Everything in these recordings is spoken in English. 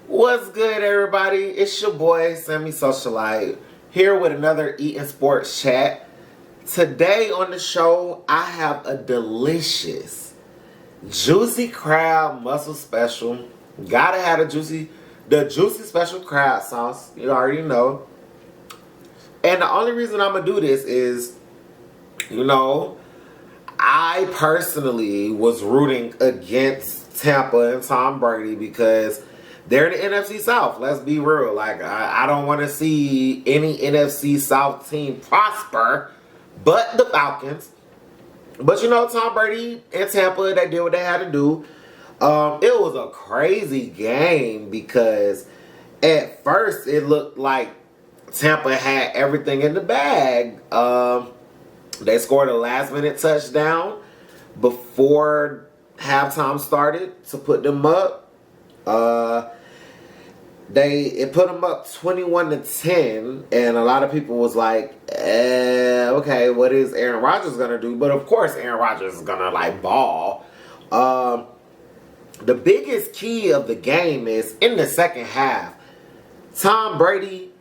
What's good, everybody? It's your boy, Sammy Socialite, here with another Eating Sports Chat. Today on the show, I have a delicious, juicy crab mussel special. Gotta have the juicy special crab sauce. You already know. And the only reason I'm gonna do this is, I personally was rooting against Tampa and Tom Brady because they're in the NFC South. Let's be real. Like, I don't want to see any NFC South team prosper but the Falcons. But Tom Brady and Tampa, they did what they had to do. It was a crazy game because at first it looked like Tampa had everything in the bag. They scored a last-minute touchdown before halftime started to put them up. It put them up 21-10, and a lot of people was like, okay, what is Aaron Rodgers gonna do? But of course, Aaron Rodgers is gonna ball. The biggest key of the game is in the second half. Tom Brady,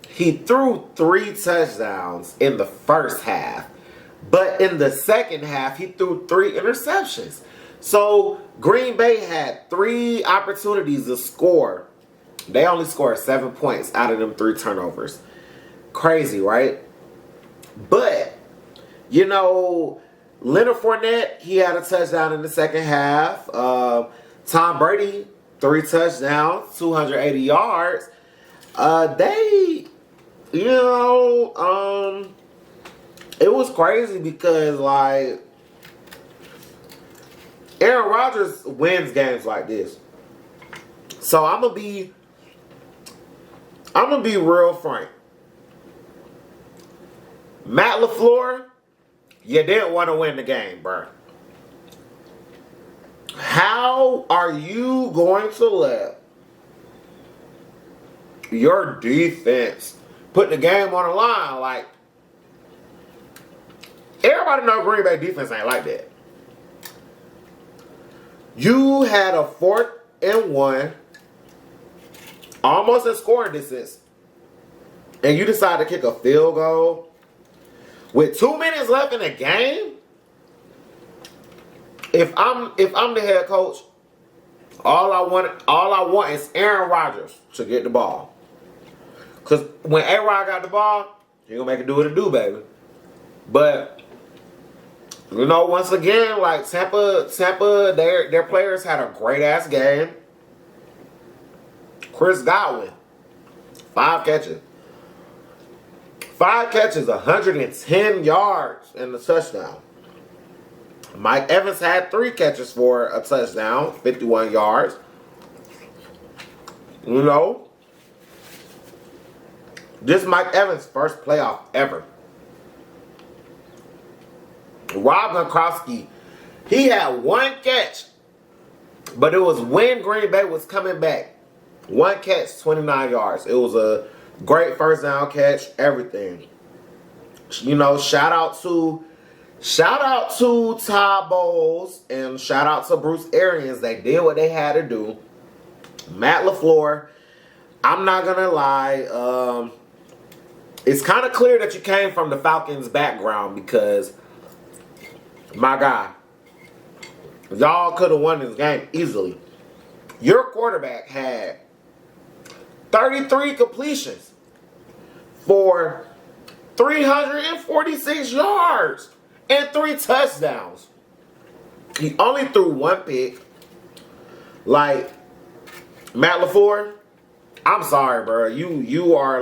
he threw 3 touchdowns in the first half, but in the second half, he threw 3 interceptions. So Green Bay had 3 opportunities to score. They only scored 7 points out of them 3 turnovers. Crazy, right? But, Leonard Fournette, he had a touchdown in the second half. Tom Brady, 3 touchdowns, 280 yards. It was crazy because, Aaron Rodgers wins games like this. So I'm gonna be real frank. Matt LaFleur, you didn't want to win the game, bro. How are you going to let your defense put the game on the line? Everybody know Green Bay defense ain't like that. You had a 4th and 1, almost in scoring distance, and you decide to kick a field goal with 2 minutes left in the game. If I'm the head coach, all I want is Aaron Rodgers to get the ball. Cause when A-Rod got the ball, he gonna make it do what it do, baby. But once again, Tampa, their players had a great ass game. Chris Godwin, 5 catches. 5 catches, 110 yards, and a touchdown. Mike Evans had 3 catches for a touchdown, 51 yards. This Mike Evans' first playoff ever. Rob Gronkowski, he had 1 catch, but it was when Green Bay was coming back. 1 catch, 29 yards. It was a great first down catch, everything. Shout out to Todd Bowles and shout out to Bruce Arians. They did what they had to do. Matt LaFleur, I'm not gonna lie, it's kind of clear that you came from the Falcons background because, my God, y'all could have won this game easily. Your quarterback had 33 completions for 346 yards and 3 touchdowns. He only threw 1 pick. Matt LaFleur, I'm sorry, bro. You are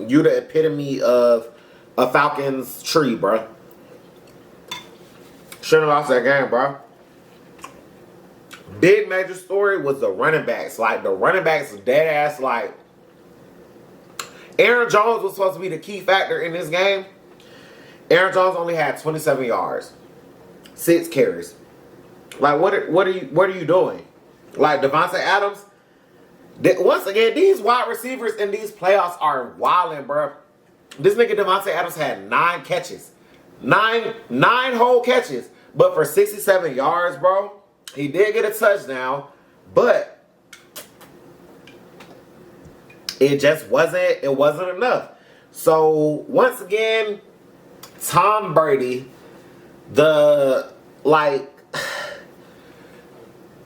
you the epitome of a Falcons tree, bro. Shouldn't have lost that game, bro. Big major story was the running backs. The running backs dead ass. Aaron Jones was supposed to be the key factor in this game. Aaron Jones only had 27 yards, 6 carries. What are you doing? Devontae Adams. Once again, these wide receivers in these playoffs are wilding, bro. This nigga Devontae Adams had 9 catches, 9 whole catches, but for 67 yards, bro. He did get a touchdown, but it just wasn't enough. So once again, Tom Brady,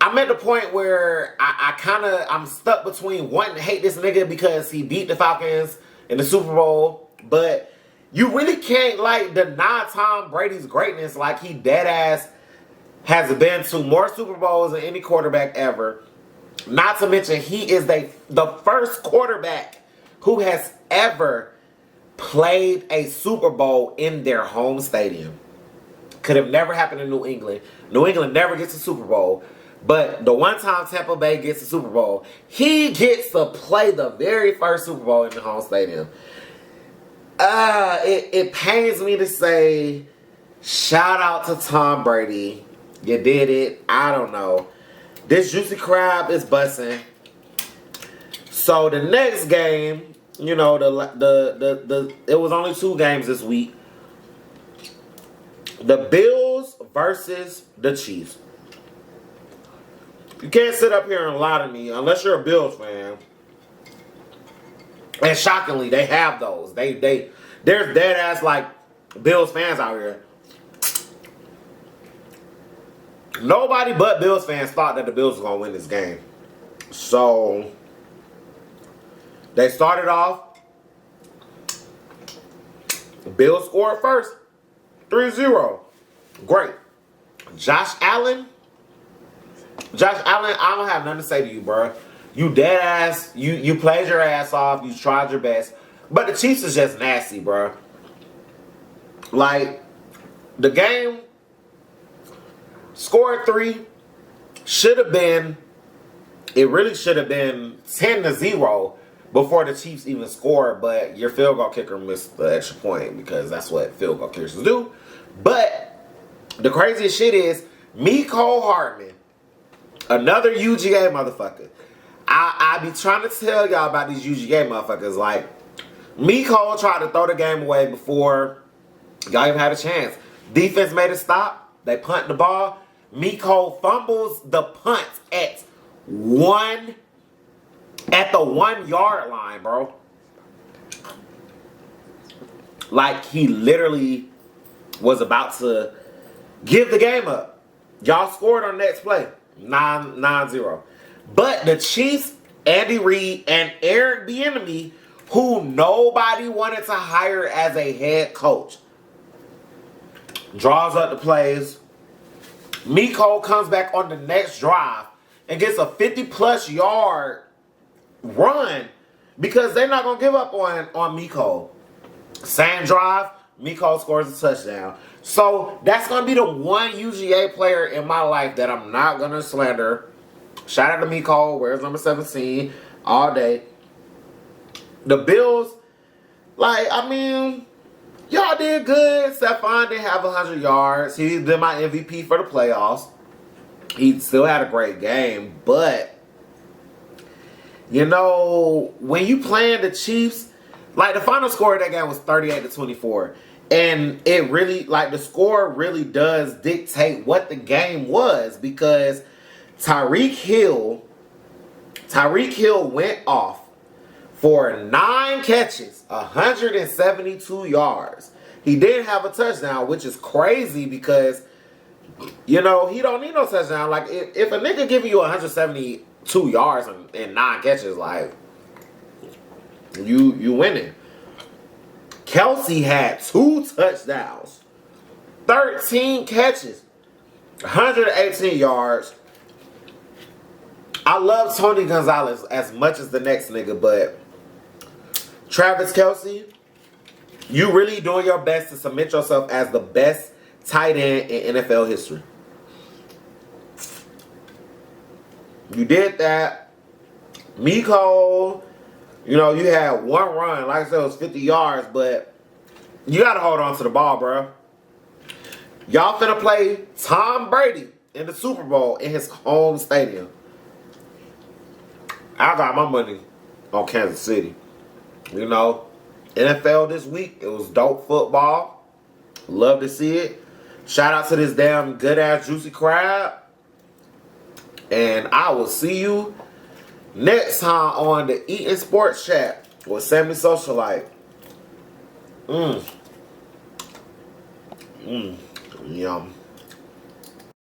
I'm at the point where I'm stuck between wanting to hate this nigga because he beat the Falcons in the Super Bowl, but you really can't deny Tom Brady's greatness. Like, he dead ass has been to more Super Bowls than any quarterback ever. Not to mention, he is the first quarterback who has ever played a Super Bowl in their home stadium. Could have never happened in New England. New England never gets a Super Bowl. But the one time Tampa Bay gets a Super Bowl, he gets to play the very first Super Bowl in the home stadium. It pains me to say, shout out to Tom Brady. You did it. I don't know. This Juicy Crab is busting. So the next game, you know, it was only 2 games this week. The Bills versus the Chiefs. You can't sit up here and lie to me unless you're a Bills fan. And shockingly, they have those. There's dead ass Bills fans out here. Nobody but Bills fans thought that the Bills were gonna win this game. So they started off. Bills scored first. 3-0. Great. Josh Allen, I don't have nothing to say to you, bro. You dead ass. You played your ass off. You tried your best. But the Chiefs is just nasty, bro. Like, the game scored 3. It really should have been 10-0 before the Chiefs even scored. But your field goal kicker missed the extra point because that's what field goal kickers do. But the craziest shit is Mecole Hardman, another UGA motherfucker. I be trying to tell y'all about these UGA motherfuckers. Like, Mecole tried to throw the game away before y'all even had a chance. Defense made a stop. They punt the ball. Mecole fumbles the punt at the 1 yard line, bro. Like, he literally was about to give the game up. Y'all scored on the next play. 9-0. But the Chiefs, Andy Reid, and Eric Bieniemy, who nobody wanted to hire as a head coach, draws up the plays. Mecole comes back on the next drive and gets a 50-plus yard run because they're not going to give up on Mecole. Same drive, Mecole scores a touchdown. So that's going to be the one UGA player in my life that I'm not going to slander. Shout out to Mecole, where's number 17, all day. The Bills, y'all did good. Stephon didn't have 100 yards. He's been my MVP for the playoffs. He still had a great game, but you know, when you playing the Chiefs, the final score of that game was 38-24. And it really, the score really does dictate what the game was because Tyreek Hill went off for 9 catches, 172 yards. He didn't have a touchdown, which is crazy because, you know, he don't need no touchdown. Like, if a nigga giving you 172 yards and 9 catches, you winning. Kelsey had 2 touchdowns, 13 catches, 118 yards. I love Tony Gonzalez as much as the next nigga, but Travis Kelce, you really doing your best to submit yourself as the best tight end in NFL history. You did that. Mecole, you know, you had 1 run. Like I said, it was 50 yards, but you got to hold on to the ball, bro. Y'all finna play Tom Brady in the Super Bowl in his home stadium. I got my money on Kansas City. You know, NFL this week, it was dope football. Love to see it. Shout out to this damn good-ass Juicy Crab. And I will see you Next time on the Eating Sports Chat with Sammy Socialite. Yum.